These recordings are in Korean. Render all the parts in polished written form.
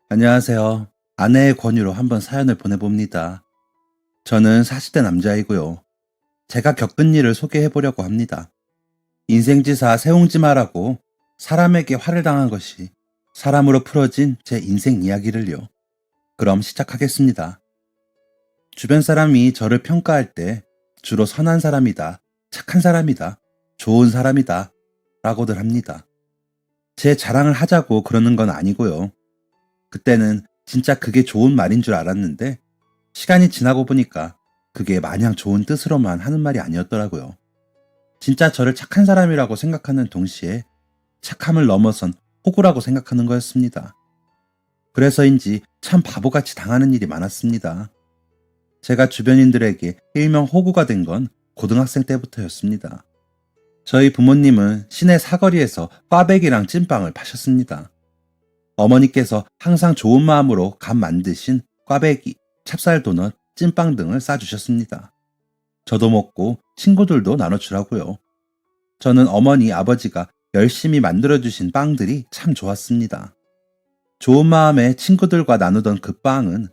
안녕하세요. 아내의 권유로 한번 사연을 보내봅니다. 저는 40대 남자이고요. 제가 겪은 일을 소개해보려고 합니다. 인생지사 세옹지마라고 사람에게 화를 당한 것이 사람으로 풀어진 제 인생 이야기를요. 그럼 시작하겠습니다. 주변 사람이 저를 평가할 때 주로 선한 사람이다, 착한 사람이다, 좋은 사람이다 라고들 합니다. 제 자랑을 하자고 그러는 건 아니고요. 그때는 진짜 그게 좋은 말인 줄 알았는데 시간이 지나고 보니까 그게 마냥 좋은 뜻으로만 하는 말이 아니었더라고요. 진짜 저를 착한 사람이라고 생각하는 동시에 착함을 넘어선 호구라고 생각하는 거였습니다. 그래서인지 참 바보같이 당하는 일이 많았습니다. 제가 주변인들에게 일명 호구가 된 건 고등학생 때부터였습니다. 저희 부모님은 시내 사거리에서 꽈배기랑 찐빵을 파셨습니다. 어머니께서 항상 좋은 마음으로 간 만드신 꽈배기, 찹쌀 도넛, 찐빵 등을 싸주셨습니다. 저도 먹고 친구들도 나눠주라고요. 저는 어머니, 아버지가 열심히 만들어주신 빵들이 참 좋았습니다. 좋은 마음에 친구들과 나누던 그 빵은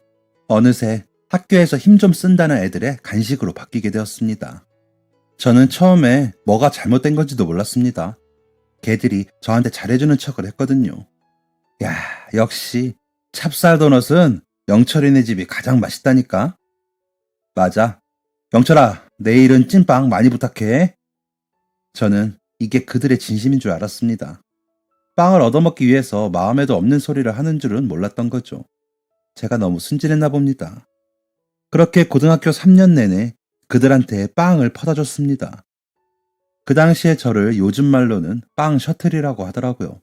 어느새 학교에서 힘 좀 쓴다는 애들의 간식으로 바뀌게 되었습니다. 저는 처음에 뭐가 잘못된 건지도 몰랐습니다. 걔들이 저한테 잘해주는 척을 했거든요. 야, 역시 찹쌀 도넛은 영철이네 집이 가장 맛있다니까. 맞아. 영철아, 내일은 찐빵 많이 부탁해. 저는 이게 그들의 진심인 줄 알았습니다. 빵을 얻어먹기 위해서 마음에도 없는 소리를 하는 줄은 몰랐던 거죠. 제가 너무 순진했나 봅니다. 그렇게 고등학교 3년 내내 그들한테 빵을 퍼다 줬습니다. 그 당시에 저를 요즘 말로는 빵 셔틀이라고 하더라고요.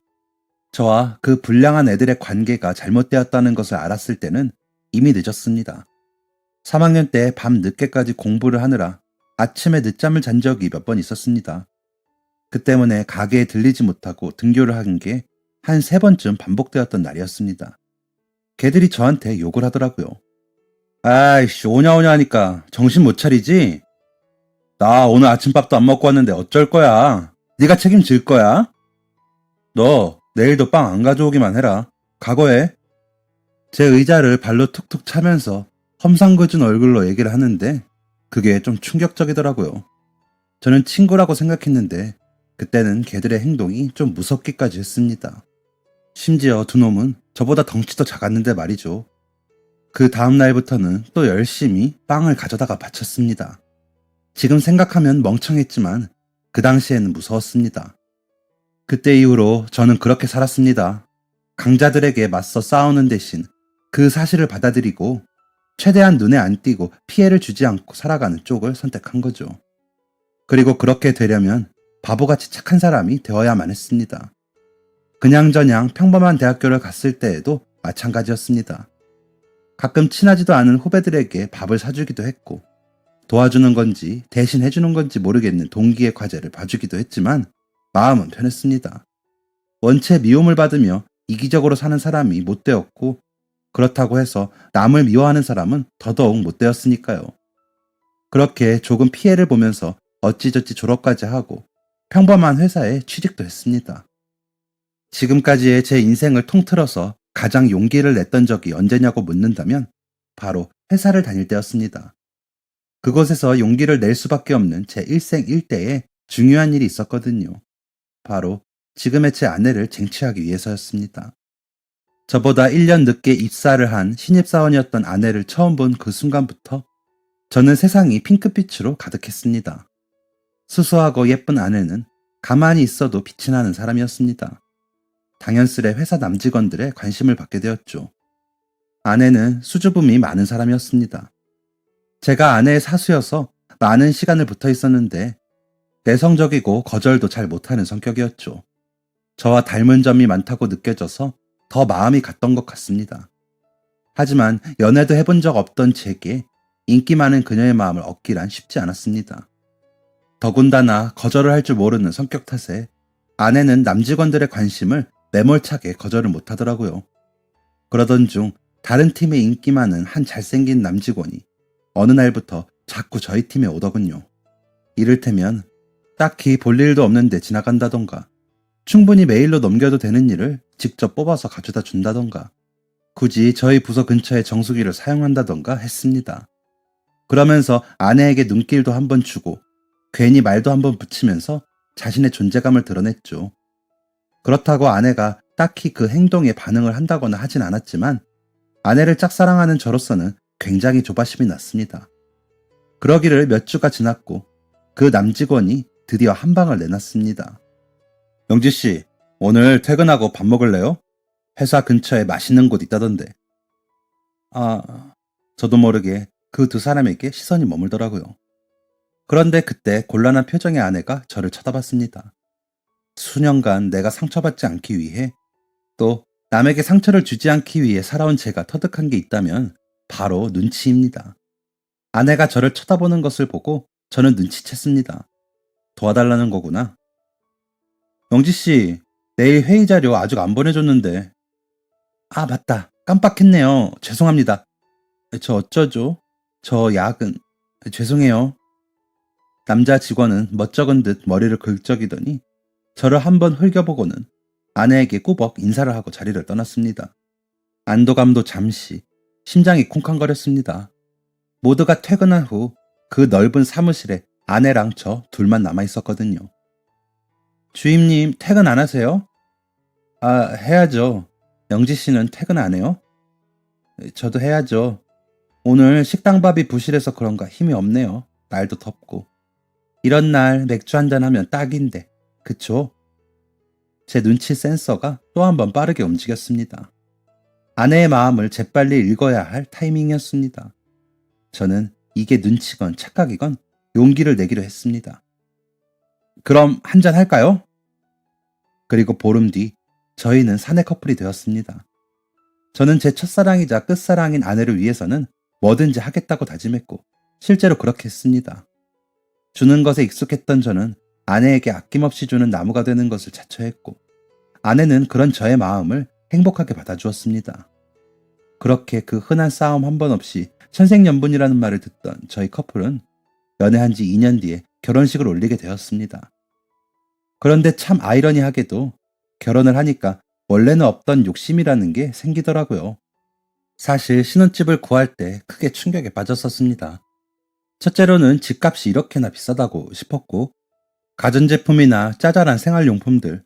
저와 그 불량한 애들의 관계가 잘못되었다는 것을 알았을 때는 이미 늦었습니다. 3학년 때 밤 늦게까지 공부를 하느라 아침에 늦잠을 잔 적이 몇 번 있었습니다. 그 때문에 가게에 들리지 못하고 등교를 한 게 한 3번쯤 반복되었던 날이었습니다. 걔들이 저한테 욕을 하더라고요. 아이씨, 오냐오냐 하니까 정신 못 차리지? 나 오늘 아침밥도 안 먹고 왔는데 어쩔 거야? 네가 책임질 거야? 너 내일도 빵 안 가져오기만 해라. 각오해. 제 의자를 발로 툭툭 차면서 험상궂은 얼굴로 얘기를 하는데 그게 좀 충격적이더라고요. 저는 친구라고 생각했는데 그때는 걔들의 행동이 좀 무섭기까지 했습니다. 심지어 두 놈은 저보다 덩치도 작았는데 말이죠. 그 다음 날부터는 또 열심히 빵을 가져다가 바쳤습니다. 지금 생각하면 멍청했지만 그 당시에는 무서웠습니다. 그때 이후로 저는 그렇게 살았습니다. 강자들에게 맞서 싸우는 대신 그 사실을 받아들이고 최대한 눈에 안 띄고 피해를 주지 않고 살아가는 쪽을 선택한 거죠. 그리고 그렇게 되려면 바보같이 착한 사람이 되어야만 했습니다. 그냥저냥 평범한 대학교를 갔을 때에도 마찬가지였습니다. 가끔 친하지도 않은 후배들에게 밥을 사주기도 했고 도와주는 건지 대신 해주는 건지 모르겠는 동기의 과제를 봐주기도 했지만 마음은 편했습니다. 원체 미움을 받으며 이기적으로 사는 사람이 못 되었고 그렇다고 해서 남을 미워하는 사람은 더더욱 못 되었으니까요. 그렇게 조금 피해를 보면서 어찌저찌 졸업까지 하고 평범한 회사에 취직도 했습니다. 지금까지의 제 인생을 통틀어서 가장 용기를 냈던 적이 언제냐고 묻는다면 바로 회사를 다닐 때였습니다. 그곳에서 용기를 낼 수밖에 없는 제 일생일대에 중요한 일이 있었거든요. 바로 지금의 제 아내를 쟁취하기 위해서였습니다. 저보다 1년 늦게 입사를 한 신입사원이었던 아내를 처음 본 그 순간부터 저는 세상이 핑크빛으로 가득했습니다. 수수하고 예쁜 아내는 가만히 있어도 빛이 나는 사람이었습니다. 당연스레 회사 남직원들의 관심을 받게 되었죠. 아내는 수줍음이 많은 사람이었습니다. 제가 아내의 사수여서 많은 시간을 붙어 있었는데 내성적이고 거절도 잘 못하는 성격이었죠. 저와 닮은 점이 많다고 느껴져서 더 마음이 갔던 것 같습니다. 하지만 연애도 해본 적 없던 제게 인기 많은 그녀의 마음을 얻기란 쉽지 않았습니다. 더군다나 거절을 할 줄 모르는 성격 탓에 아내는 남직원들의 관심을 매몰차게 거절을 못하더라고요. 그러던 중 다른 팀에 인기 많은 한 잘생긴 남직원이 어느 날부터 자꾸 저희 팀에 오더군요. 이를테면 딱히 볼 일도 없는데 지나간다던가 충분히 메일로 넘겨도 되는 일을 직접 뽑아서 가져다 준다던가 굳이 저희 부서 근처에 정수기를 사용한다던가 했습니다. 그러면서 아내에게 눈길도 한번 주고 괜히 말도 한번 붙이면서 자신의 존재감을 드러냈죠. 그렇다고 아내가 딱히 그 행동에 반응을 한다거나 하진 않았지만 아내를 짝사랑하는 저로서는 굉장히 조바심이 났습니다. 그러기를 몇 주가 지났고 그 남직원이 드디어 한 방을 내놨습니다. 영지씨, 오늘 퇴근하고 밥 먹을래요? 회사 근처에 맛있는 곳 있다던데. 저도 모르게 그 두 사람에게 시선이 머물더라고요. 그런데 그때 곤란한 표정의 아내가 저를 쳐다봤습니다. 수년간 내가 상처받지 않기 위해 또 남에게 상처를 주지 않기 위해 살아온 제가 터득한 게 있다면 바로 눈치입니다. 아내가 저를 쳐다보는 것을 보고 저는 눈치챘습니다. 도와달라는 거구나. 영지씨, 내일 회의 자료 아직 안 보내줬는데. 맞다. 깜빡했네요. 죄송합니다. 저 어쩌죠? 저 야근. 죄송해요. 남자 직원은 멋쩍은 듯 머리를 긁적이더니 저를 한번 흘겨보고는 아내에게 꾸벅 인사를 하고 자리를 떠났습니다. 안도감도 잠시, 심장이 쿵쾅거렸습니다. 모두가 퇴근한 후 그 넓은 사무실에 아내랑 저 둘만 남아있었거든요. 주임님, 퇴근 안 하세요? 해야죠. 영지 씨는 퇴근 안 해요? 저도 해야죠. 오늘 식당밥이 부실해서 그런가 힘이 없네요. 날도 덥고. 이런 날 맥주 한잔 하면 딱인데, 그쵸? 제 눈치 센서가 또 한 번 빠르게 움직였습니다. 아내의 마음을 재빨리 읽어야 할 타이밍이었습니다. 저는 이게 눈치건 착각이건 용기를 내기로 했습니다. 그럼 한잔 할까요? 그리고 보름 뒤 저희는 사내 커플이 되었습니다. 저는 제 첫사랑이자 끝사랑인 아내를 위해서는 뭐든지 하겠다고 다짐했고 실제로 그렇게 했습니다. 주는 것에 익숙했던 저는 아내에게 아낌없이 주는 나무가 되는 것을 자처했고 아내는 그런 저의 마음을 행복하게 받아주었습니다. 그렇게 그 흔한 싸움 한 번 없이 천생연분이라는 말을 듣던 저희 커플은 연애한 지 2년 뒤에 결혼식을 올리게 되었습니다. 그런데 참 아이러니하게도 결혼을 하니까 원래는 없던 욕심이라는 게 생기더라고요. 사실 신혼집을 구할 때 크게 충격에 빠졌었습니다. 첫째로는 집값이 이렇게나 비싸다고 싶었고 가전제품이나 짜잘한 생활용품들,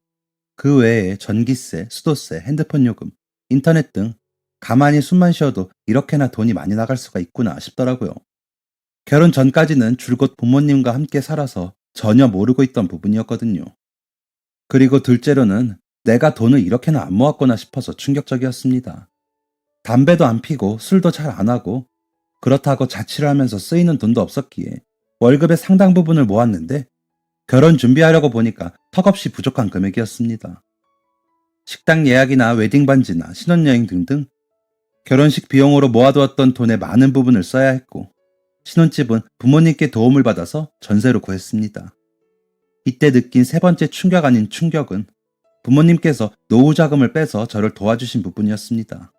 그 외에 전기세, 수도세, 핸드폰 요금, 인터넷 등 가만히 숨만 쉬어도 이렇게나 돈이 많이 나갈 수가 있구나 싶더라고요. 결혼 전까지는 줄곧 부모님과 함께 살아서 전혀 모르고 있던 부분이었거든요. 그리고 둘째로는 내가 돈을 이렇게나 안 모았구나 싶어서 충격적이었습니다. 담배도 안 피고 술도 잘 안 하고 그렇다고 자취를 하면서 쓰이는 돈도 없었기에 월급의 상당 부분을 모았는데 결혼 준비하려고 보니까 턱없이 부족한 금액이었습니다. 식당 예약이나 웨딩 반지나 신혼여행 등등 결혼식 비용으로 모아두었던 돈의 많은 부분을 써야 했고 신혼집은 부모님께 도움을 받아서 전세로 구했습니다. 이때 느낀 세 번째 충격 아닌 충격은 부모님께서 노후 자금을 빼서 저를 도와주신 부분이었습니다.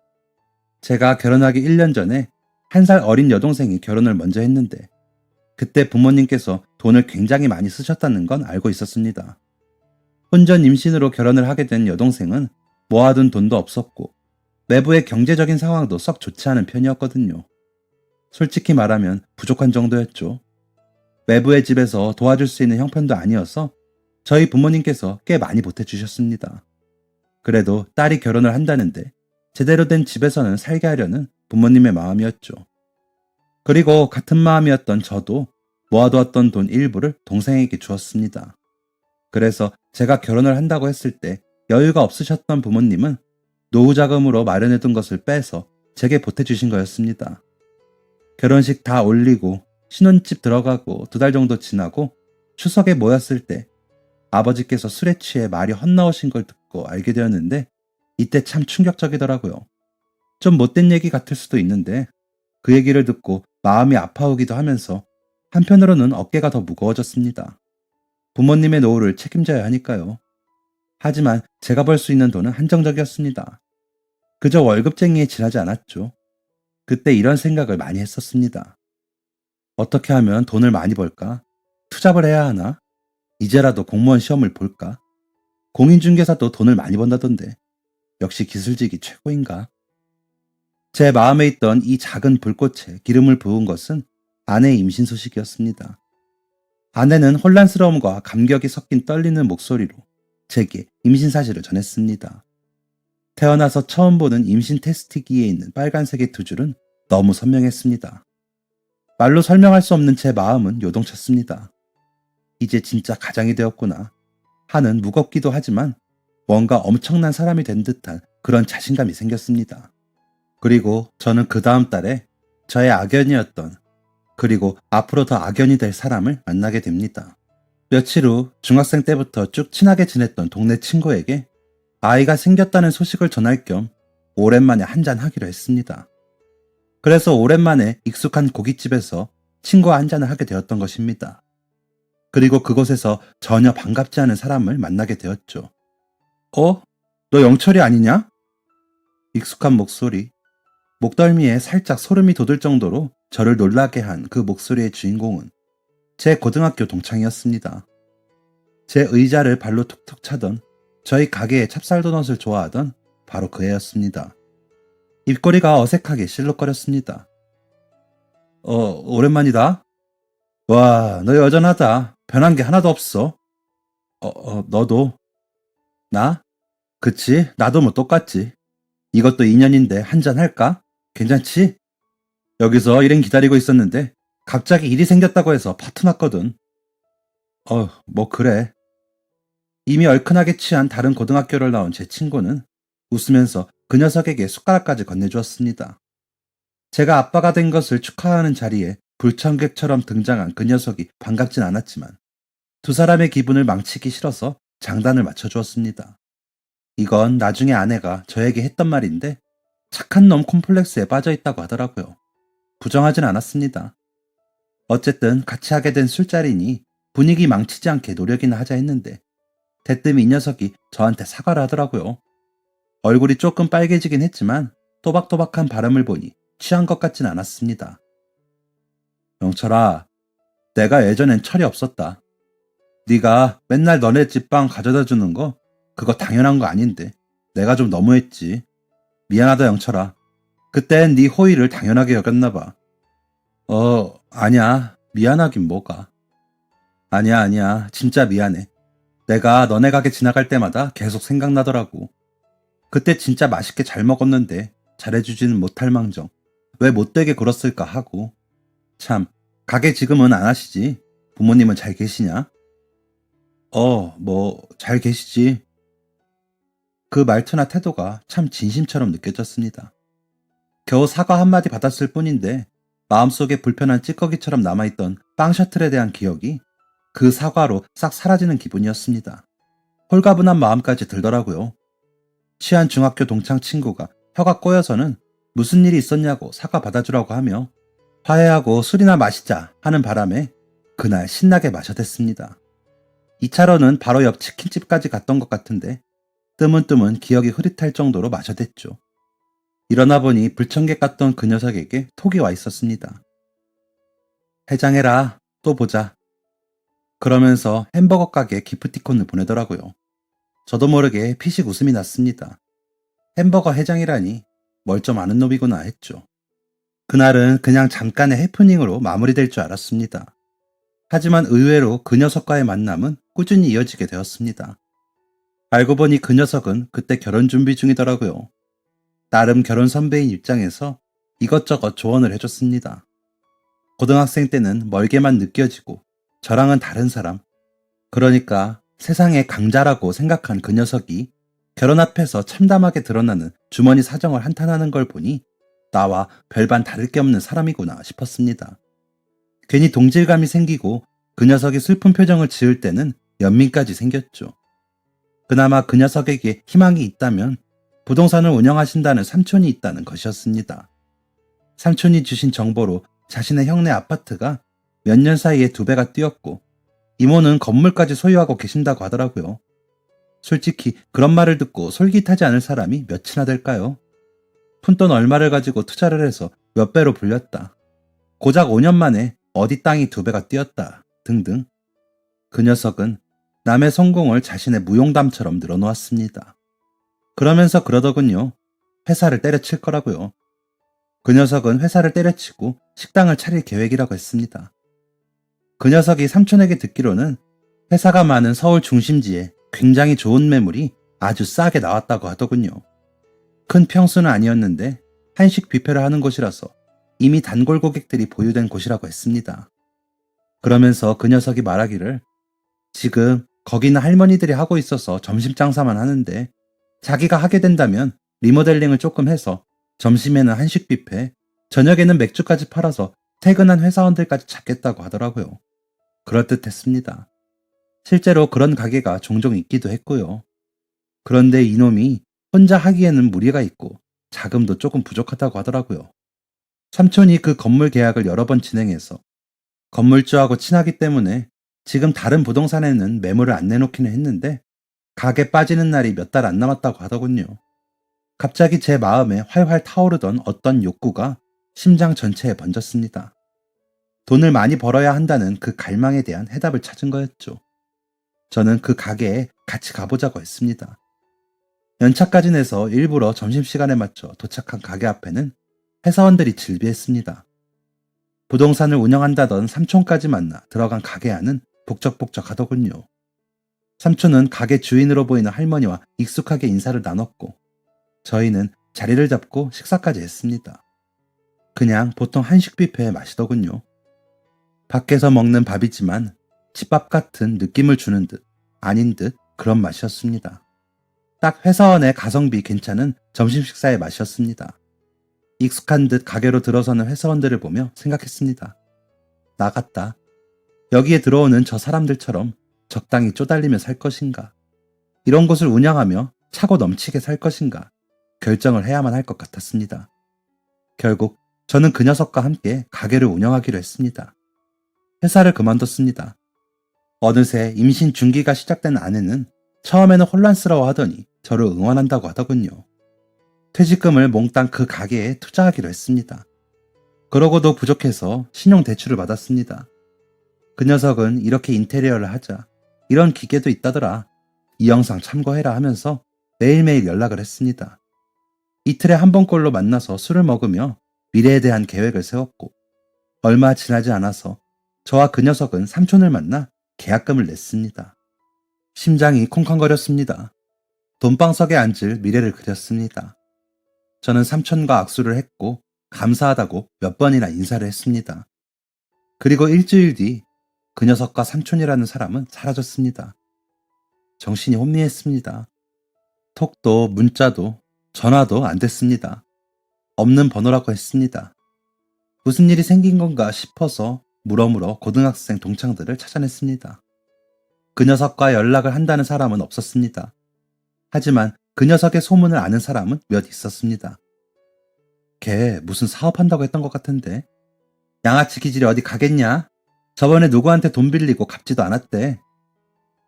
제가 결혼하기 1년 전에 1살 어린 여동생이 결혼을 먼저 했는데 그때 부모님께서 돈을 굉장히 많이 쓰셨다는 건 알고 있었습니다. 혼전 임신으로 결혼을 하게 된 여동생은 모아둔 돈도 없었고 내부의 경제적인 상황도 썩 좋지 않은 편이었거든요. 솔직히 말하면 부족한 정도였죠. 외부의 집에서 도와줄 수 있는 형편도 아니어서 저희 부모님께서 꽤 많이 보태주셨습니다. 그래도 딸이 결혼을 한다는데 제대로 된 집에서는 살게 하려는 부모님의 마음이었죠. 그리고 같은 마음이었던 저도 모아두었던 돈 일부를 동생에게 주었습니다. 그래서 제가 결혼을 한다고 했을 때 여유가 없으셨던 부모님은 노후 자금으로 마련해둔 것을 빼서 제게 보태주신 거였습니다. 결혼식 다 올리고 신혼집 들어가고 2달 정도 지나고 추석에 모였을 때 아버지께서 술에 취해 말이 헛나오신 걸 듣고 알게 되었는데 이때 참 충격적이더라고요. 좀 못된 얘기 같을 수도 있는데 그 얘기를 듣고 마음이 아파오기도 하면서 한편으로는 어깨가 더 무거워졌습니다. 부모님의 노후를 책임져야 하니까요. 하지만 제가 벌 수 있는 돈은 한정적이었습니다. 그저 월급쟁이에 지나지 않았죠. 그때 이런 생각을 많이 했었습니다. 어떻게 하면 돈을 많이 벌까? 투잡을 해야 하나? 이제라도 공무원 시험을 볼까? 공인중개사도 돈을 많이 번다던데 역시 기술직이 최고인가? 제 마음에 있던 이 작은 불꽃에 기름을 부은 것은 아내의 임신 소식이었습니다. 아내는 혼란스러움과 감격이 섞인 떨리는 목소리로 제게 임신 사실을 전했습니다. 태어나서 처음 보는 임신 테스트기에 있는 빨간색의 두 줄은 너무 선명했습니다. 말로 설명할 수 없는 제 마음은 요동쳤습니다. 이제 진짜 가장이 되었구나 하는 무겁기도 하지만 뭔가 엄청난 사람이 된 듯한 그런 자신감이 생겼습니다. 그리고 저는 그 다음 달에 저의 악연이었던 그리고 앞으로 더 악연이 될 사람을 만나게 됩니다. 며칠 후 중학생 때부터 쭉 친하게 지냈던 동네 친구에게 아이가 생겼다는 소식을 전할 겸 오랜만에 한잔하기로 했습니다. 그래서 오랜만에 익숙한 고깃집에서 친구와 한잔을 하게 되었던 것입니다. 그리고 그곳에서 전혀 반갑지 않은 사람을 만나게 되었죠. 너 영철이 아니냐? 익숙한 목소리, 목덜미에 살짝 소름이 돋을 정도로 저를 놀라게 한 그 목소리의 주인공은 제 고등학교 동창이었습니다. 제 의자를 발로 툭툭 차던 저희 가게의 찹쌀도넛을 좋아하던 바로 그 애였습니다. 입꼬리가 어색하게 실룩거렸습니다. 오랜만이다. 와, 너 여전하다. 변한 게 하나도 없어. 너도. 나? 그치, 나도 뭐 똑같지. 이것도 인연인데 한잔 할까? 괜찮지? 여기서 일행 기다리고 있었는데 갑자기 일이 생겼다고 해서 파토 났거든. 뭐 그래. 이미 얼큰하게 취한 다른 고등학교를 나온 제 친구는 웃으면서 그 녀석에게 숟가락까지 건네주었습니다. 제가 아빠가 된 것을 축하하는 자리에 불청객처럼 등장한 그 녀석이 반갑진 않았지만 두 사람의 기분을 망치기 싫어서 장단을 맞춰주었습니다. 이건 나중에 아내가 저에게 했던 말인데 착한 놈 콤플렉스에 빠져있다고 하더라고요. 부정하진 않았습니다. 어쨌든 같이 하게 된 술자리니 분위기 망치지 않게 노력이나 하자 했는데 대뜸 이 녀석이 저한테 사과를 하더라고요. 얼굴이 조금 빨개지긴 했지만 또박또박한 발음을 보니 취한 것 같진 않았습니다. 영철아, 내가 예전엔 철이 없었다. 네가 맨날 너네 집 빵 가져다 주는 거 그거 당연한 거 아닌데 내가 좀 너무했지. 미안하다 영철아. 그땐 네 호의를 당연하게 여겼나 봐. 아니야. 미안하긴 뭐가. 아니야. 진짜 미안해. 내가 너네 가게 지나갈 때마다 계속 생각나더라고. 그때 진짜 맛있게 잘 먹었는데 잘해주지는 못할 망정 왜 못되게 굴었을까 하고. 참, 가게 지금은 안 하시지? 부모님은 잘 계시냐? 뭐 잘 계시지. 그 말투나 태도가 참 진심처럼 느껴졌습니다. 겨우 사과 한마디 받았을 뿐인데 마음속에 불편한 찌꺼기처럼 남아있던 빵 셔틀에 대한 기억이 그 사과로 싹 사라지는 기분이었습니다. 홀가분한 마음까지 들더라고요. 취한 중학교 동창 친구가 혀가 꼬여서는 무슨 일이 있었냐고 사과 받아주라고 하며 화해하고 술이나 마시자 하는 바람에 그날 신나게 마셔댔습니다. 2차로는 바로 옆 치킨집까지 갔던 것 같은데 뜨문뜨문 기억이 흐릿할 정도로 마셔댔죠. 일어나 보니 불청객 같던 그 녀석에게 톡이 와 있었습니다. 해장해라. 또 보자. 그러면서 햄버거 가게 기프티콘을 보내더라고요. 저도 모르게 피식 웃음이 났습니다. 햄버거 해장이라니 뭘 좀 아는 놈이구나 했죠. 그날은 그냥 잠깐의 해프닝으로 마무리될 줄 알았습니다. 하지만 의외로 그 녀석과의 만남은 꾸준히 이어지게 되었습니다. 알고 보니 그 녀석은 그때 결혼 준비 중이더라고요. 나름 결혼 선배인 입장에서 이것저것 조언을 해줬습니다. 고등학생 때는 멀게만 느껴지고 저랑은 다른 사람, 그러니까 세상의 강자라고 생각한 그 녀석이 결혼 앞에서 참담하게 드러나는 주머니 사정을 한탄하는 걸 보니 나와 별반 다를 게 없는 사람이구나 싶었습니다. 괜히 동질감이 생기고 그 녀석이 슬픈 표정을 지을 때는 연민까지 생겼죠. 그나마 그 녀석에게 희망이 있다면 부동산을 운영하신다는 삼촌이 있다는 것이었습니다. 삼촌이 주신 정보로 자신의 형네 아파트가 몇 년 사이에 2배가 뛰었고 이모는 건물까지 소유하고 계신다고 하더라고요. 솔직히 그런 말을 듣고 솔깃하지 않을 사람이 몇이나 될까요? 푼돈 얼마를 가지고 투자를 해서 몇 배로 불렸다. 고작 5년 만에 어디 땅이 2배가 뛰었다. 등등. 그 녀석은 남의 성공을 자신의 무용담처럼 늘어놓았습니다. 그러면서 그러더군요. 회사를 때려칠 거라고요. 그 녀석은 회사를 때려치고 식당을 차릴 계획이라고 했습니다. 그 녀석이 삼촌에게 듣기로는 회사가 많은 서울 중심지에 굉장히 좋은 매물이 아주 싸게 나왔다고 하더군요. 큰 평수는 아니었는데 한식 뷔페를 하는 곳이라서 이미 단골 고객들이 보유된 곳이라고 했습니다. 그러면서 그 녀석이 말하기를 지금 거기는 할머니들이 하고 있어서 점심 장사만 하는데 자기가 하게 된다면 리모델링을 조금 해서 점심에는 한식 뷔페, 저녁에는 맥주까지 팔아서 퇴근한 회사원들까지 잡겠다고 하더라고요. 그럴듯했습니다. 실제로 그런 가게가 종종 있기도 했고요. 그런데 이놈이 혼자 하기에는 무리가 있고 자금도 조금 부족하다고 하더라고요. 삼촌이 그 건물 계약을 여러 번 진행해서 건물주하고 친하기 때문에 지금 다른 부동산에는 매물을 안 내놓기는 했는데 가게 빠지는 날이 몇 달 안 남았다고 하더군요. 갑자기 제 마음에 활활 타오르던 어떤 욕구가 심장 전체에 번졌습니다. 돈을 많이 벌어야 한다는 그 갈망에 대한 해답을 찾은 거였죠. 저는 그 가게에 같이 가보자고 했습니다. 연차까지 내서 일부러 점심시간에 맞춰 도착한 가게 앞에는 회사원들이 질비했습니다. 부동산을 운영한다던 삼촌까지 만나 들어간 가게 안은 북적북적하더군요. 삼촌은 가게 주인으로 보이는 할머니와 익숙하게 인사를 나눴고 저희는 자리를 잡고 식사까지 했습니다. 그냥 보통 한식 뷔페의 맛이더군요. 밖에서 먹는 밥이지만 집밥 같은 느낌을 주는 듯 아닌 듯 그런 맛이었습니다. 딱 회사원의 가성비 괜찮은 점심 식사의 맛이었습니다. 익숙한 듯 가게로 들어서는 회사원들을 보며 생각했습니다. 나갔다. 여기에 들어오는 저 사람들처럼 적당히 쪼달리며 살 것인가? 이런 곳을 운영하며 차고 넘치게 살 것인가? 결정을 해야만 할 것 같았습니다. 결국 저는 그 녀석과 함께 가게를 운영하기로 했습니다. 회사를 그만뒀습니다. 어느새 임신 중기가 시작된 아내는 처음에는 혼란스러워하더니 저를 응원한다고 하더군요. 퇴직금을 몽땅 그 가게에 투자하기로 했습니다. 그러고도 부족해서 신용대출을 받았습니다. 그 녀석은 이렇게 인테리어를 하자, 이런 기계도 있다더라, 이 영상 참고해라 하면서 매일매일 연락을 했습니다. 이틀에 한 번꼴로 만나서 술을 먹으며 미래에 대한 계획을 세웠고 얼마 지나지 않아서 저와 그 녀석은 삼촌을 만나 계약금을 냈습니다. 심장이 콩쾅거렸습니다. 돈방석에 앉을 미래를 그렸습니다. 저는 삼촌과 악수를 했고 감사하다고 몇 번이나 인사를 했습니다. 그리고 일주일 뒤 그 녀석과 삼촌이라는 사람은 사라졌습니다. 정신이 혼미했습니다. 톡도 문자도 전화도 안 됐습니다. 없는 번호라고 했습니다. 무슨 일이 생긴 건가 싶어서 물어물어 고등학생 동창들을 찾아냈습니다. 그 녀석과 연락을 한다는 사람은 없었습니다. 하지만 그 녀석의 소문을 아는 사람은 몇 있었습니다. 걔 무슨 사업한다고 했던 것 같은데. 양아치 기질이 어디 가겠냐? 저번에 누구한테 돈 빌리고 갚지도 않았대.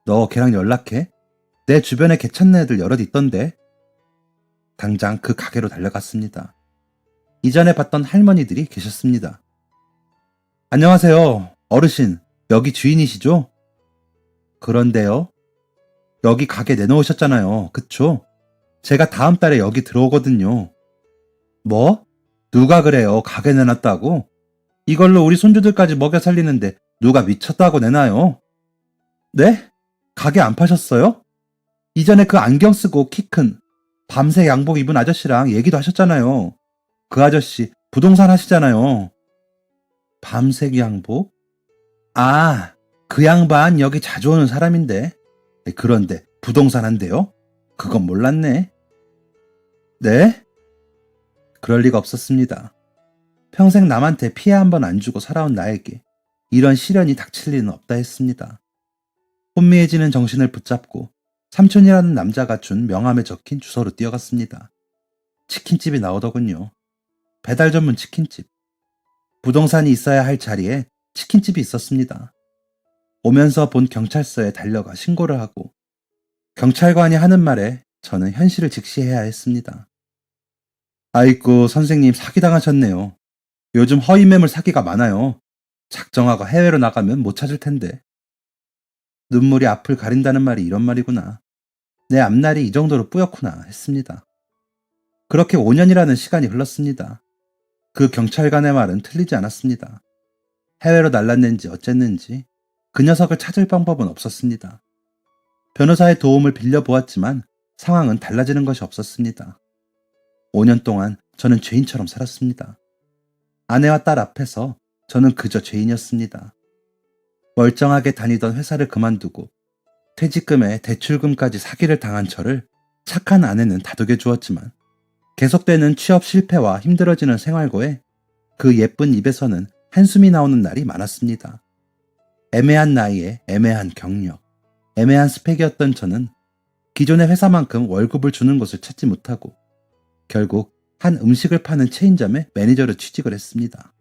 너 걔랑 연락해? 내 주변에 괜찮은 애들 여럿 있던데. 당장 그 가게로 달려갔습니다. 이전에 봤던 할머니들이 계셨습니다. 안녕하세요. 어르신, 여기 주인이시죠? 그런데요. 여기 가게 내놓으셨잖아요. 그쵸? 제가 다음 달에 여기 들어오거든요. 뭐? 누가 그래요? 가게 내놨다고? 이걸로 우리 손주들까지 먹여 살리는데 누가 미쳤다고 내놔요? 네? 가게 안 파셨어요? 이전에 그 안경 쓰고 키 큰 밤새 양복 입은 아저씨랑 얘기도 하셨잖아요. 그 아저씨 부동산 하시잖아요. 밤색 양복? 아, 그 양반 여기 자주 오는 사람인데. 그런데 부동산 한대요? 그건 몰랐네. 네? 그럴 리가 없었습니다. 평생 남한테 피해 한 번 안 주고 살아온 나에게 이런 시련이 닥칠 리는 없다 했습니다. 혼미해지는 정신을 붙잡고 삼촌이라는 남자가 준 명함에 적힌 주소로 뛰어갔습니다. 치킨집이 나오더군요. 배달 전문 치킨집. 부동산이 있어야 할 자리에 치킨집이 있었습니다. 오면서 본 경찰서에 달려가 신고를 하고 경찰관이 하는 말에 저는 현실을 직시해야 했습니다. 아이고 선생님 사기당하셨네요. 요즘 허위매물 사기가 많아요. 작정하고 해외로 나가면 못 찾을 텐데. 눈물이 앞을 가린다는 말이 이런 말이구나. 내 앞날이 이 정도로 뿌옇구나 했습니다. 그렇게 5년이라는 시간이 흘렀습니다. 그 경찰관의 말은 틀리지 않았습니다. 해외로 날랐는지 어쨌는지 그 녀석을 찾을 방법은 없었습니다. 변호사의 도움을 빌려보았지만 상황은 달라지는 것이 없었습니다. 5년 동안 저는 죄인처럼 살았습니다. 아내와 딸 앞에서 저는 그저 죄인이었습니다. 멀쩡하게 다니던 회사를 그만두고 퇴직금에 대출금까지 사기를 당한 저를 착한 아내는 다독여 주었지만 계속되는 취업 실패와 힘들어지는 생활고에 그 예쁜 입에서는 한숨이 나오는 날이 많았습니다. 애매한 나이에 애매한 경력, 애매한 스펙이었던 저는 기존의 회사만큼 월급을 주는 곳을 찾지 못하고 결국 한 음식을 파는 체인점에 매니저로 취직을 했습니다.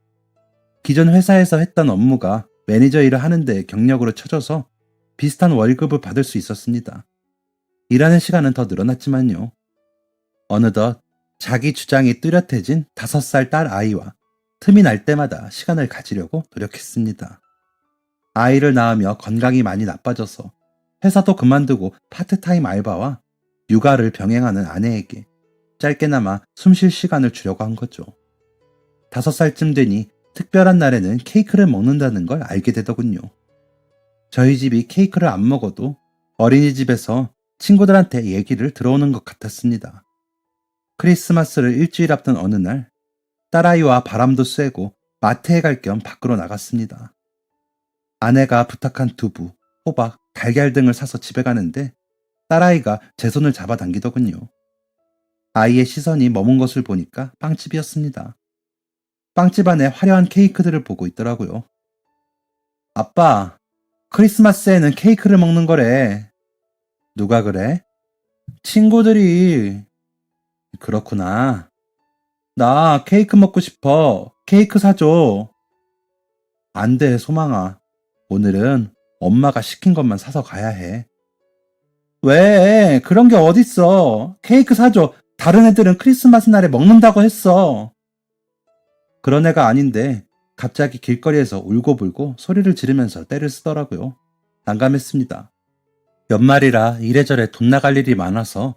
기존 회사에서 했던 업무가 매니저 일을 하는 데 경력으로 쳐져서 비슷한 월급을 받을 수 있었습니다. 일하는 시간은 더 늘어났지만요. 어느덧 자기 주장이 뚜렷해진 5살 딸 아이와 틈이 날 때마다 시간을 가지려고 노력했습니다. 아이를 낳으며 건강이 많이 나빠져서 회사도 그만두고 파트타임 알바와 육아를 병행하는 아내에게 짧게나마 숨 쉴 시간을 주려고 한 거죠. 5살쯤 되니 특별한 날에는 케이크를 먹는다는 걸 알게 되더군요. 저희 집이 케이크를 안 먹어도 어린이집에서 친구들한테 얘기를 들어오는 것 같았습니다. 크리스마스를 일주일 앞둔 어느 날, 딸아이와 바람도 쐬고 마트에 갈 겸 밖으로 나갔습니다. 아내가 부탁한 두부, 호박, 달걀 등을 사서 집에 가는데 딸아이가 제 손을 잡아당기더군요. 아이의 시선이 머문 것을 보니까 빵집이었습니다. 빵집 안에 화려한 케이크들을 보고 있더라고요. 아빠, 크리스마스에는 케이크를 먹는 거래. 누가 그래? 친구들이. 그렇구나. 나 케이크 먹고 싶어. 케이크 사줘. 안 돼, 소망아. 오늘은 엄마가 시킨 것만 사서 가야 해. 왜? 그런 게 어딨어. 케이크 사줘. 다른 애들은 크리스마스 날에 먹는다고 했어. 그런 애가 아닌데 갑자기 길거리에서 울고불고 소리를 지르면서 떼를 쓰더라고요. 난감했습니다. 연말이라 이래저래 돈 나갈 일이 많아서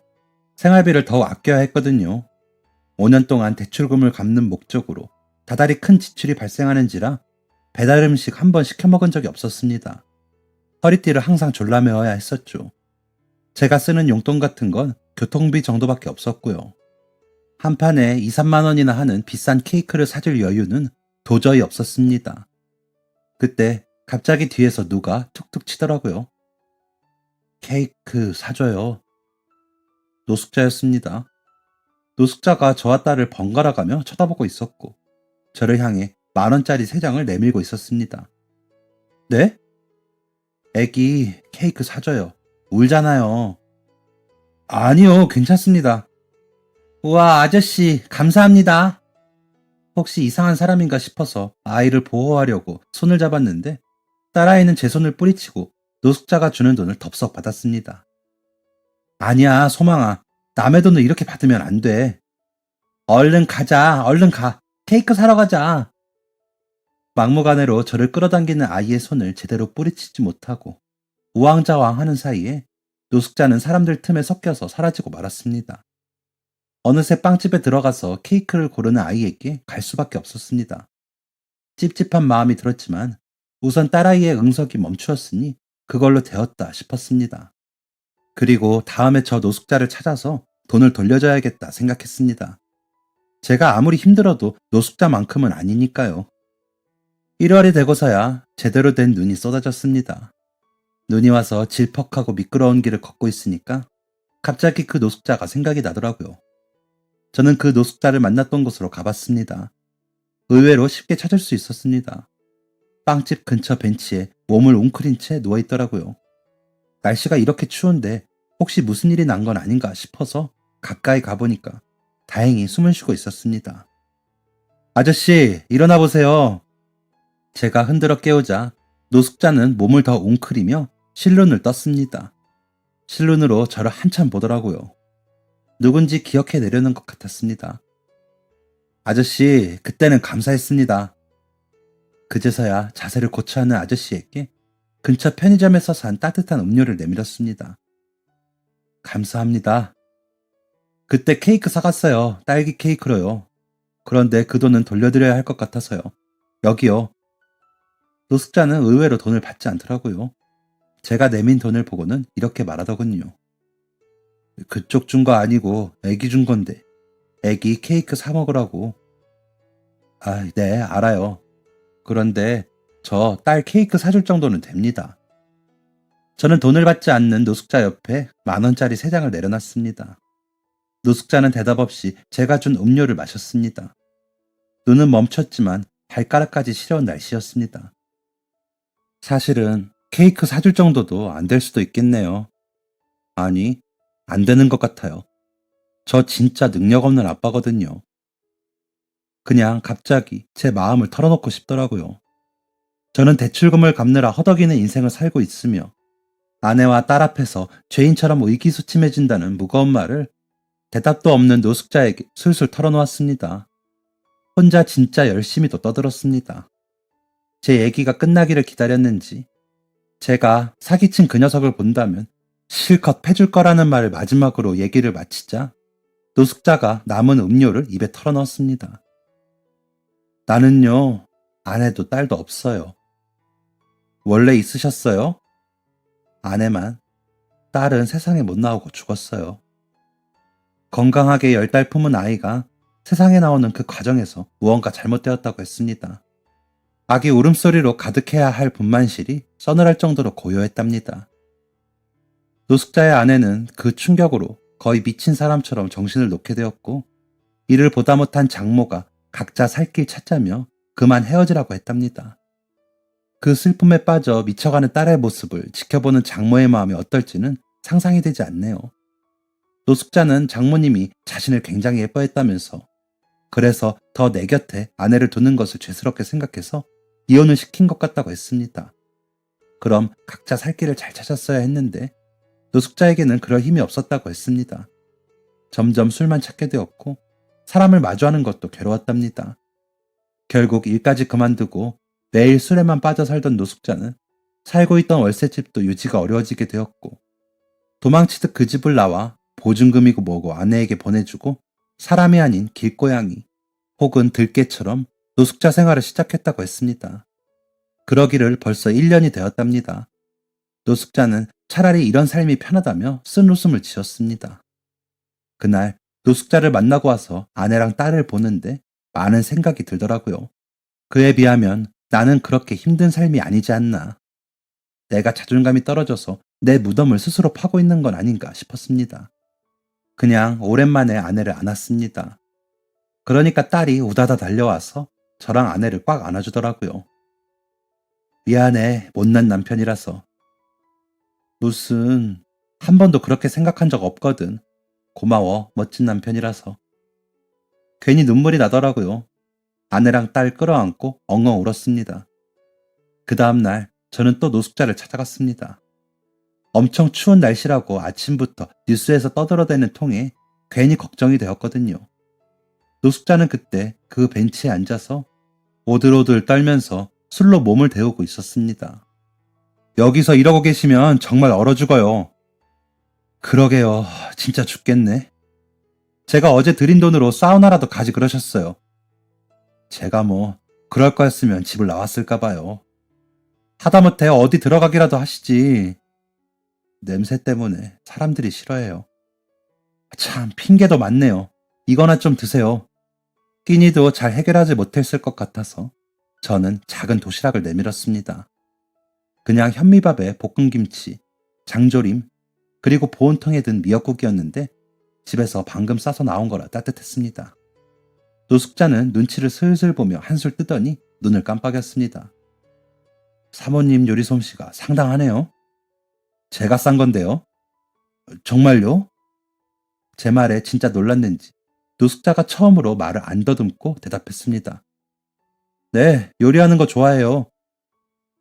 생활비를 더 아껴야 했거든요. 5년 동안 대출금을 갚는 목적으로 다달이 큰 지출이 발생하는지라 배달 음식 한 번 시켜 먹은 적이 없었습니다. 허리띠를 항상 졸라매어야 했었죠. 제가 쓰는 용돈 같은 건 교통비 정도밖에 없었고요. 한 판에 2, 3만 원이나 하는 비싼 케이크를 사줄 여유는 도저히 없었습니다. 그때 갑자기 뒤에서 누가 툭툭 치더라고요. 케이크 사줘요. 노숙자였습니다. 노숙자가 저와 딸을 번갈아 가며 쳐다보고 있었고 저를 향해 10,000원짜리 3장을 내밀고 있었습니다. 네? 애기 케이크 사줘요. 울잖아요. 아니요, 괜찮습니다. 우와, 아저씨, 감사합니다. 혹시 이상한 사람인가 싶어서 아이를 보호하려고 손을 잡았는데 딸아이는 제 손을 뿌리치고 노숙자가 주는 돈을 덥석 받았습니다. 아니야, 소망아. 남의 돈을 이렇게 받으면 안 돼. 얼른 가자, 얼른 가. 케이크 사러 가자. 막무가내로 저를 끌어당기는 아이의 손을 제대로 뿌리치지 못하고 우왕좌왕 하는 사이에 노숙자는 사람들 틈에 섞여서 사라지고 말았습니다. 어느새 빵집에 들어가서 케이크를 고르는 아이에게 갈 수밖에 없었습니다. 찝찝한 마음이 들었지만 우선 딸아이의 응석이 멈추었으니 그걸로 되었다 싶었습니다. 그리고 다음에 저 노숙자를 찾아서 돈을 돌려줘야겠다 생각했습니다. 제가 아무리 힘들어도 노숙자만큼은 아니니까요. 1월이 되고서야 제대로 된 눈이 쏟아졌습니다. 눈이 와서 질퍽하고 미끄러운 길을 걷고 있으니까 갑자기 그 노숙자가 생각이 나더라고요. 저는 그 노숙자를 만났던 곳으로 가봤습니다. 의외로 쉽게 찾을 수 있었습니다. 빵집 근처 벤치에 몸을 웅크린 채 누워있더라고요. 날씨가 이렇게 추운데 혹시 무슨 일이 난 건 아닌가 싶어서 가까이 가보니까 다행히 숨을 쉬고 있었습니다. 아저씨, 일어나 보세요. 제가 흔들어 깨우자 노숙자는 몸을 더 웅크리며 실눈을 떴습니다. 실눈으로 저를 한참 보더라고요. 누군지 기억해내려는 것 같았습니다. 아저씨, 그때는 감사했습니다. 그제서야 자세를 고쳐하는 아저씨에게 근처 편의점에서 산 따뜻한 음료를 내밀었습니다. 감사합니다. 그때 케이크 사갔어요. 딸기 케이크로요. 그런데 그 돈은 돌려드려야 할 것 같아서요. 여기요. 노숙자는 의외로 돈을 받지 않더라고요. 제가 내민 돈을 보고는 이렇게 말하더군요. 그쪽 준 거 아니고 애기 준 건데. 애기 케이크 사 먹으라고. 아, 네, 알아요. 그런데 저 딸 케이크 사줄 정도는 됩니다. 저는 돈을 받지 않는 노숙자 옆에 10,000원짜리 3장을 내려놨습니다. 노숙자는 대답 없이 제가 준 음료를 마셨습니다. 눈은 멈췄지만 발가락까지 시려운 날씨였습니다. 사실은 케이크 사줄 정도도 안 될 수도 있겠네요. 아니, 안 되는 것 같아요. 저 진짜 능력 없는 아빠거든요. 그냥 갑자기 제 마음을 털어놓고 싶더라고요. 저는 대출금을 갚느라 허덕이는 인생을 살고 있으며 아내와 딸 앞에서 죄인처럼 의기소침해진다는 무거운 말을 대답도 없는 노숙자에게 술술 털어놓았습니다. 혼자 진짜 열심히 또 떠들었습니다. 제 얘기가 끝나기를 기다렸는지 제가 사기친 그 녀석을 본다면 실컷 패줄 거라는 말을 마지막으로 얘기를 마치자 노숙자가 남은 음료를 입에 털어넣었습니다. 나는요, 아내도 딸도 없어요. 원래 있으셨어요? 아내만. 딸은 세상에 못 나오고 죽었어요. 건강하게 10달 품은 아이가 세상에 나오는 그 과정에서 무언가 잘못되었다고 했습니다. 아기 울음소리로 가득해야 할 분만실이 서늘할 정도로 고요했답니다. 노숙자의 아내는 그 충격으로 거의 미친 사람처럼 정신을 놓게 되었고 이를 보다 못한 장모가 각자 살 길 찾자며 그만 헤어지라고 했답니다. 그 슬픔에 빠져 미쳐가는 딸의 모습을 지켜보는 장모의 마음이 어떨지는 상상이 되지 않네요. 노숙자는 장모님이 자신을 굉장히 예뻐했다면서 그래서 더 내 곁에 아내를 두는 것을 죄스럽게 생각해서 이혼을 시킨 것 같다고 했습니다. 그럼 각자 살 길을 잘 찾았어야 했는데 노숙자에게는 그럴 힘이 없었다고 했습니다. 점점 술만 찾게 되었고 사람을 마주하는 것도 괴로웠답니다. 결국 일까지 그만두고 매일 술에만 빠져 살던 노숙자는 살고 있던 월세집도 유지가 어려워지게 되었고 도망치듯 그 집을 나와 보증금이고 뭐고 아내에게 보내주고 사람이 아닌 길고양이 혹은 들개처럼 노숙자 생활을 시작했다고 했습니다. 그러기를 벌써 1년이 되었답니다. 노숙자는 차라리 이런 삶이 편하다며 쓴 웃음을 지었습니다. 그날 노숙자를 만나고 와서 아내랑 딸을 보는데 많은 생각이 들더라고요. 그에 비하면 나는 그렇게 힘든 삶이 아니지 않나. 내가 자존감이 떨어져서 내 무덤을 스스로 파고 있는 건 아닌가 싶었습니다. 그냥 오랜만에 아내를 안았습니다. 그러니까 딸이 우다다 달려와서 저랑 아내를 꽉 안아주더라고요. 미안해, 못난 남편이라서. 무슨, 한 번도 그렇게 생각한 적 없거든. 고마워, 멋진 남편이라서. 괜히 눈물이 나더라고요. 아내랑 딸 끌어안고 엉엉 울었습니다. 그 다음날 저는 또 노숙자를 찾아갔습니다. 엄청 추운 날씨라고 아침부터 뉴스에서 떠들어대는 통에 괜히 걱정이 되었거든요. 노숙자는 그때 그 벤치에 앉아서 오들오들 떨면서 술로 몸을 데우고 있었습니다. 여기서 이러고 계시면 정말 얼어 죽어요. 그러게요. 진짜 죽겠네. 제가 어제 드린 돈으로 사우나라도 가지 그러셨어요. 제가 뭐 그럴 거였으면 집을 나왔을까 봐요. 하다못해 어디 들어가기라도 하시지. 냄새 때문에 사람들이 싫어해요. 참 핑계도 많네요. 이거나 좀 드세요. 끼니도 잘 해결하지 못했을 것 같아서 저는 작은 도시락을 내밀었습니다. 그냥 현미밥에 볶음김치, 장조림, 그리고 보온통에 든 미역국이었는데 집에서 방금 싸서 나온 거라 따뜻했습니다. 노숙자는 눈치를 슬슬 보며 한술 뜨더니 눈을 깜빡였습니다. 사모님 요리 솜씨가 상당하네요. 제가 싼 건데요. 정말요? 제 말에 진짜 놀랐는지 노숙자가 처음으로 말을 안 더듬고 대답했습니다. 네, 요리하는 거 좋아해요.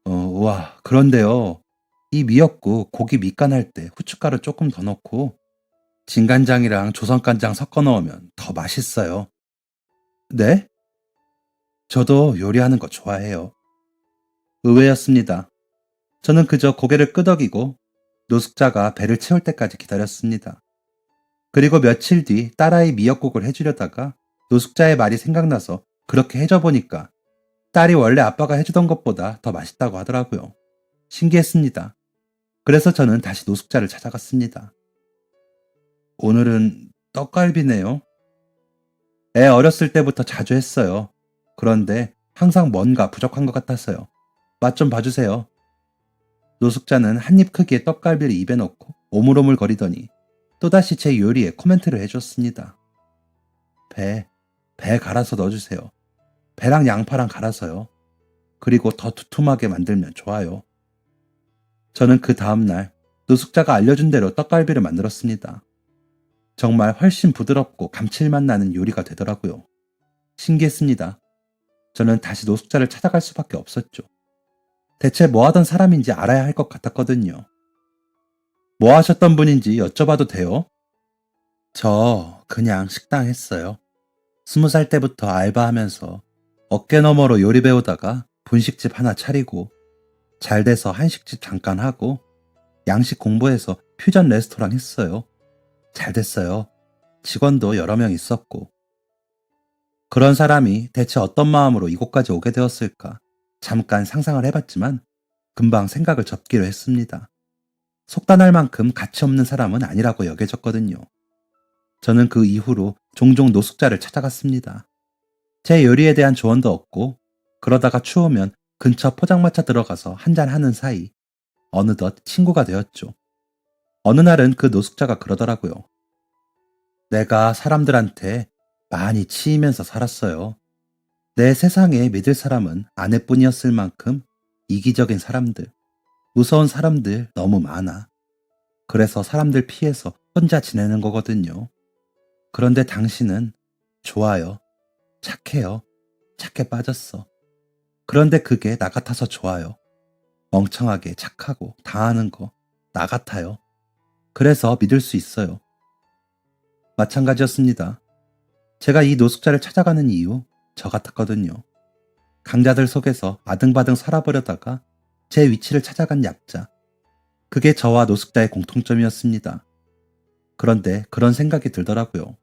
와, 그런데요. 이 미역국 고기 밑간할 때 후춧가루 조금 더 넣고 진간장이랑 조선간장 섞어 넣으면 더 맛있어요. 네? 저도 요리하는 거 좋아해요. 의외였습니다. 저는 그저 고개를 끄덕이고 노숙자가 배를 채울 때까지 기다렸습니다. 그리고 며칠 뒤 딸아이 미역국을 해주려다가 노숙자의 말이 생각나서 그렇게 해줘 보니까 딸이 원래 아빠가 해주던 것보다 더 맛있다고 하더라고요. 신기했습니다. 그래서 저는 다시 노숙자를 찾아갔습니다. 오늘은 떡갈비네요. 애 어렸을 때부터 자주 했어요. 그런데 항상 뭔가 부족한 것 같아서요. 맛 좀 봐주세요. 노숙자는 한 입 크기의 떡갈비를 입에 넣고 오물오물 거리더니 또다시 제 요리에 코멘트를 해줬습니다. 배 갈아서 넣어주세요. 배랑 양파랑 갈아서요. 그리고 더 두툼하게 만들면 좋아요. 저는 그 다음날 노숙자가 알려준 대로 떡갈비를 만들었습니다. 정말 훨씬 부드럽고 감칠맛 나는 요리가 되더라고요. 신기했습니다. 저는 다시 노숙자를 찾아갈 수밖에 없었죠. 대체 뭐 하던 사람인지 알아야 할 것 같았거든요. 뭐 하셨던 분인지 여쭤봐도 돼요? 저 그냥 식당 했어요. 20살 때부터 알바하면서 어깨너머로 요리 배우다가 분식집 하나 차리고 잘 돼서 한식집 잠깐 하고 양식 공부해서 퓨전 레스토랑 했어요. 잘 됐어요. 직원도 여러 명 있었고. 그런 사람이 대체 어떤 마음으로 이곳까지 오게 되었을까 잠깐 상상을 해봤지만 금방 생각을 접기로 했습니다. 속단할 만큼 가치 없는 사람은 아니라고 여겨졌거든요. 저는 그 이후로 종종 노숙자를 찾아갔습니다. 제 요리에 대한 조언도 얻고 그러다가 추우면 근처 포장마차 들어가서 한잔 하는 사이 어느덧 친구가 되었죠. 어느 날은 그 노숙자가 그러더라고요. 내가 사람들한테 많이 치이면서 살았어요. 내 세상에 믿을 사람은 아내뿐이었을 만큼 이기적인 사람들, 무서운 사람들 너무 많아. 그래서 사람들 피해서 혼자 지내는 거거든요. 그런데 당신은 좋아요. 착해요. 착해 빠졌어. 그런데 그게 나 같아서 좋아요. 멍청하게 착하고 당하는 거 나 같아요. 그래서 믿을 수 있어요. 마찬가지였습니다. 제가 이 노숙자를 찾아가는 이유 저 같았거든요. 강자들 속에서 아등바등 살아버려다가 제 위치를 찾아간 약자. 그게 저와 노숙자의 공통점이었습니다. 그런데 그런 생각이 들더라고요.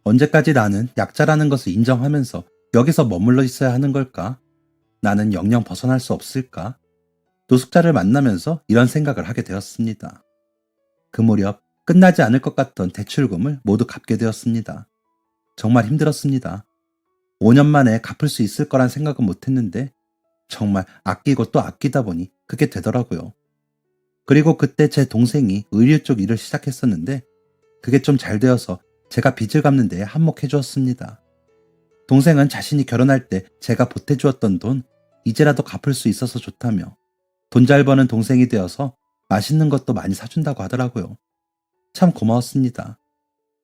언제까지 나는 약자라는 것을 인정하면서 여기서 머물러 있어야 하는 걸까? 나는 영영 벗어날 수 없을까? 노숙자를 만나면서 이런 생각을 하게 되었습니다. 그 무렵 끝나지 않을 것 같던 대출금을 모두 갚게 되었습니다. 정말 힘들었습니다. 5년 만에 갚을 수 있을 거란 생각은 못했는데 정말 아끼고 또 아끼다 보니 그게 되더라고요. 그리고 그때 제 동생이 의류 쪽 일을 시작했었는데 그게 좀 잘 되어서 제가 빚을 갚는 데에 한몫해 주었습니다. 동생은 자신이 결혼할 때 제가 보태주었던 돈 이제라도 갚을 수 있어서 좋다며 돈 잘 버는 동생이 되어서 맛있는 것도 많이 사준다고 하더라고요. 참 고마웠습니다.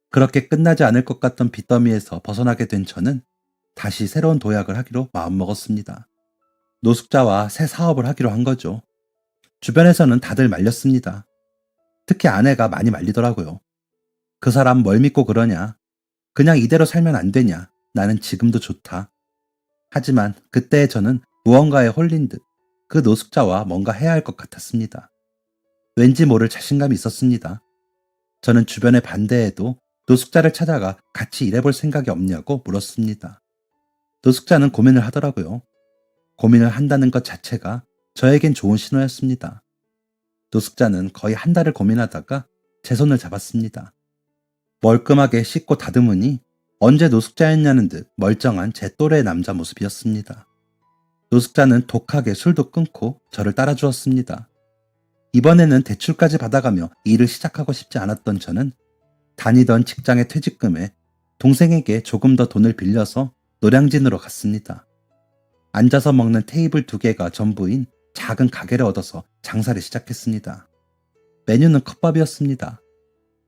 그렇게 끝나지 않을 것 같던 빚더미에서 벗어나게 된 저는 다시 새로운 도약을 하기로 마음먹었습니다. 노숙자와 새 사업을 하기로 한 거죠. 주변에서는 다들 말렸습니다. 특히 아내가 많이 말리더라고요. 그 사람 뭘 믿고 그러냐. 그냥 이대로 살면 안 되냐. 나는 지금도 좋다. 하지만 그때의 저는 무언가에 홀린 듯 그 노숙자와 뭔가 해야 할 것 같았습니다. 왠지 모를 자신감이 있었습니다. 저는 주변의 반대에도 노숙자를 찾아가 같이 일해볼 생각이 없냐고 물었습니다. 노숙자는 고민을 하더라고요. 고민을 한다는 것 자체가 저에겐 좋은 신호였습니다. 노숙자는 거의 한 달을 고민하다가 제 손을 잡았습니다. 멀끔하게 씻고 다듬으니 언제 노숙자였냐는 듯 멀쩡한 제 또래의 남자 모습이었습니다. 노숙자는 독하게 술도 끊고 저를 따라주었습니다. 이번에는 대출까지 받아가며 일을 시작하고 싶지 않았던 저는 다니던 직장의 퇴직금에 동생에게 조금 더 돈을 빌려서 노량진으로 갔습니다. 앉아서 먹는 테이블 2개가 전부인 작은 가게를 얻어서 장사를 시작했습니다. 메뉴는 컵밥이었습니다.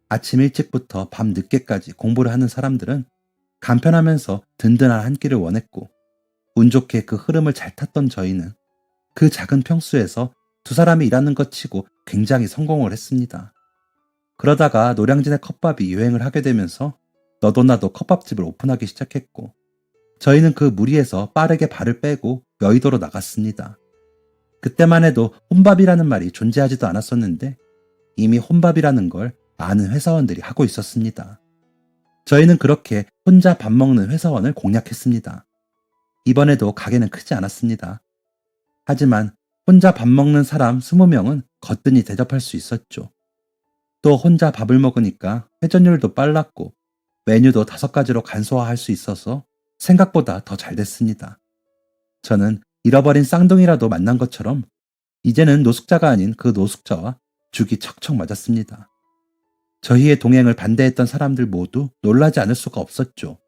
아침 일찍부터 밤 늦게까지 공부를 하는 사람들은 간편하면서 든든한 한 끼를 원했고 운 좋게 그 흐름을 잘 탔던 저희는 그 작은 평수에서 2사람이 일하는 것 치고 굉장히 성공을 했습니다. 그러다가 노량진의 컵밥이 유행을 하게 되면서 너도 나도 컵밥집을 오픈하기 시작했고 저희는 그 무리에서 빠르게 발을 빼고 여의도로 나갔습니다. 그때만 해도 혼밥이라는 말이 존재하지도 않았었는데 이미 혼밥이라는 걸 아는 회사원들이 하고 있었습니다. 저희는 그렇게 혼자 밥 먹는 회사원을 공략했습니다. 이번에도 가게는 크지 않았습니다. 하지만 혼자 밥 먹는 사람 20명은 거뜬히 대접할 수 있었죠. 또 혼자 밥을 먹으니까 회전율도 빨랐고 메뉴도 5가지로 간소화할 수 있어서 생각보다 더 잘 됐습니다. 저는 잃어버린 쌍둥이라도 만난 것처럼 이제는 노숙자가 아닌 그 노숙자와 죽이 척척 맞았습니다. 저희의 동행을 반대했던 사람들 모두 놀라지 않을 수가 없었죠.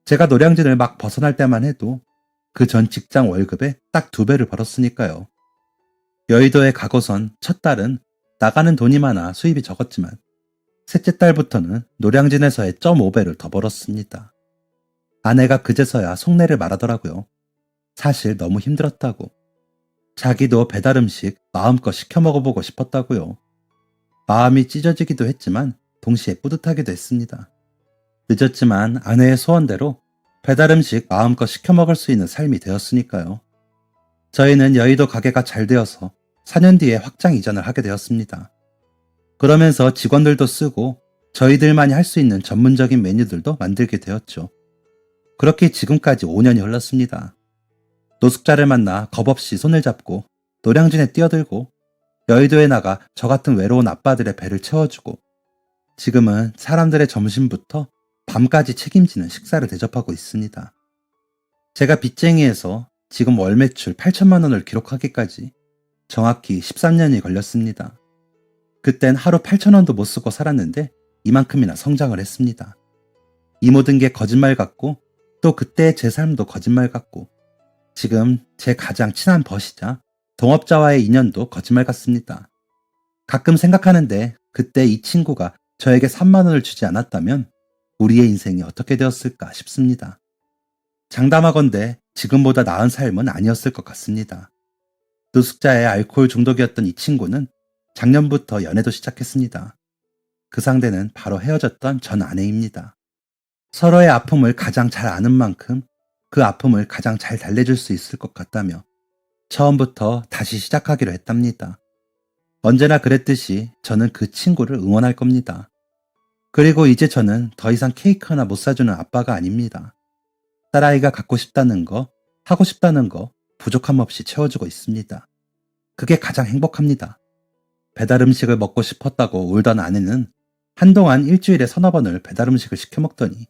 제가 노량진을 막 벗어날 때만 해도 그 전 직장 월급의 딱 2배를 벌었으니까요. 여의도에 가고선 첫 달은 나가는 돈이 많아 수입이 적었지만 셋째 달부터는 노량진에서의 0.5배를 더 벌었습니다. 아내가 그제서야 속내를 말하더라고요. 사실 너무 힘들었다고. 자기도 배달 음식 마음껏 시켜 먹어보고 싶었다고요. 마음이 찢어지기도 했지만 동시에 뿌듯하기도 했습니다. 늦었지만 아내의 소원대로 배달 음식 마음껏 시켜 먹을 수 있는 삶이 되었으니까요. 저희는 여의도 가게가 잘 되어서 4년 뒤에 확장 이전을 하게 되었습니다. 그러면서 직원들도 쓰고 저희들만이 할 수 있는 전문적인 메뉴들도 만들게 되었죠. 그렇게 지금까지 5년이 흘렀습니다. 노숙자를 만나 겁없이 손을 잡고 노량진에 뛰어들고 여의도에 나가 저 같은 외로운 아빠들의 배를 채워주고 지금은 사람들의 점심부터 밤까지 책임지는 식사를 대접하고 있습니다. 제가 빚쟁이에서 지금 월 매출 8천만 원을 기록하기까지 정확히 13년이 걸렸습니다. 그땐 하루 8천 원도 못 쓰고 살았는데 이만큼이나 성장을 했습니다. 이 모든 게 거짓말 같고 또 그때의 제 삶도 거짓말 같고 지금 제 가장 친한 벗이자 동업자와의 인연도 거짓말 같습니다. 가끔 생각하는데 그때 이 친구가 저에게 3만 원을 주지 않았다면 우리의 인생이 어떻게 되었을까 싶습니다. 장담하건대 지금보다 나은 삶은 아니었을 것 같습니다. 노숙자의 알코올 중독이었던 이 친구는 작년부터 연애도 시작했습니다. 그 상대는 바로 헤어졌던 전 아내입니다. 서로의 아픔을 가장 잘 아는 만큼 그 아픔을 가장 잘 달래줄 수 있을 것 같다며 처음부터 다시 시작하기로 했답니다. 언제나 그랬듯이 저는 그 친구를 응원할 겁니다. 그리고 이제 저는 더 이상 케이크 하나 못 사주는 아빠가 아닙니다. 딸아이가 갖고 싶다는 거, 하고 싶다는 거 부족함 없이 채워주고 있습니다. 그게 가장 행복합니다. 배달 음식을 먹고 싶었다고 울던 아내는 한동안 일주일에 3-4번을 배달 음식을 시켜 먹더니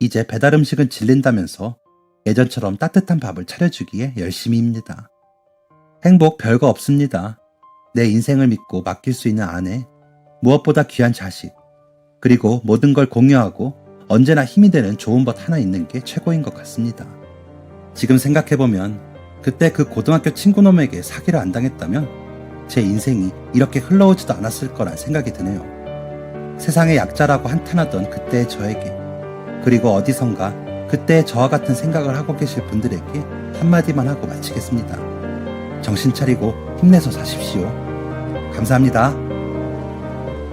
이제 배달 음식은 질린다면서 예전처럼 따뜻한 밥을 차려주기에 열심히입니다. 행복 별거 없습니다. 내 인생을 믿고 맡길 수 있는 아내, 무엇보다 귀한 자식, 그리고 모든 걸 공유하고 언제나 힘이 되는 좋은 벗 하나 있는 게 최고인 것 같습니다. 지금 생각해보면 그때 그 고등학교 친구놈에게 사기를 안 당했다면 제 인생이 이렇게 흘러오지도 않았을 거란 생각이 드네요. 세상의 약자라고 한탄하던 그때의 저에게, 그리고 어디선가 그때의 저와 같은 생각을 하고 계실 분들에게 한마디만 하고 마치겠습니다. 정신 차리고 힘내서 사십시오. 감사합니다.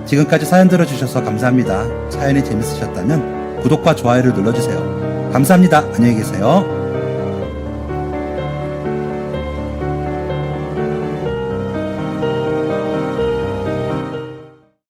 지금까지 사연 들어주셔서 감사합니다. 사연이 재밌으셨다면 구독과 좋아요를 눌러주세요. 감사합니다. 안녕히 계세요.